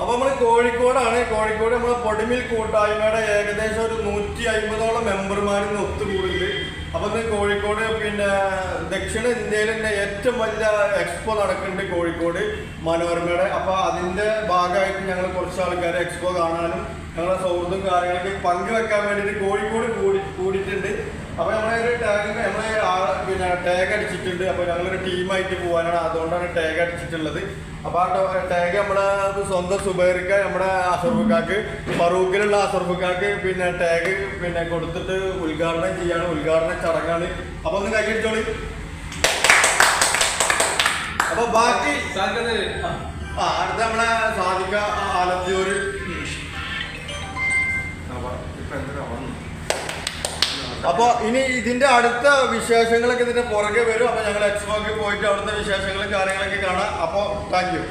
അപ്പൊ നമ്മള് കോഴിക്കോടാണ്. കോഴിക്കോട് നമ്മളെ പൊടിമിൽ കൂട്ടായ്മയുടെ ഏകദേശം ഒരു 150ഓളം മെമ്പർമാരിന്ന് ഒത്തുകൂടുന്നുണ്ട്. അപ്പൊ ഇന്ന് കോഴിക്കോട് പിന്നെ ദക്ഷിണ ഇന്ത്യയിൽ തന്നെ ഏറ്റവും വലിയ എക്സ്പോ നടക്കുന്നുണ്ട് കോഴിക്കോട് മനോരമയുടെ. അപ്പൊ അതിന്റെ ഭാഗമായിട്ട് ഞങ്ങൾ കുറച്ച് ആൾക്കാർ എക്സ്പോ കാണാനും ഞങ്ങളുടെ സൗഹൃദം കാര്യങ്ങളൊക്കെ പങ്കുവെക്കാൻ വേണ്ടിയിട്ട് കോഴിക്കോട് കൂടിയിട്ടുണ്ട്. അപ്പൊ നമ്മളൊരു പിന്നെ ടാഗ് അടിച്ചിട്ടുണ്ട്. അപ്പൊ ഞങ്ങളൊരു ടീമായിട്ട് പോകാനാണ്, അതുകൊണ്ടാണ് ടാഗ് അടിച്ചിട്ടുള്ളത്. അപ്പൊ ആ ടാഗ് നമ്മുടെ സ്വന്തം സുബൈർക്ക, നമ്മുടെ അസർഫുക്കാക്ക്, ഫറൂഖിലുള്ള അസർഫുക്കാക്ക് പിന്നെ ടാഗ് പിന്നെ കൊടുത്തിട്ട് ഉദ്ഘാടനം ചെയ്യാണ്. ഉദ്ഘാടന ചടങ്ങാണ്. അപ്പൊ ഒന്ന് കൈയടിച്ചോളി. അപ്പൊ ബാക്കി അടുത്ത നമ്മളെ സാധിക്ക ആലത്തിയൂര്. അപ്പൊ ഇനി ഇതിന്റെ അടുത്ത വിശേഷങ്ങളൊക്കെ ഇതിന്റെ പുറകെ വരും. അപ്പൊ ഞങ്ങൾ എക്സ്പോക്ക് പോയിട്ട് അവിടുത്തെ വിശേഷങ്ങളും കാര്യങ്ങളൊക്കെ കാണാം. അപ്പൊ താങ്ക് യു.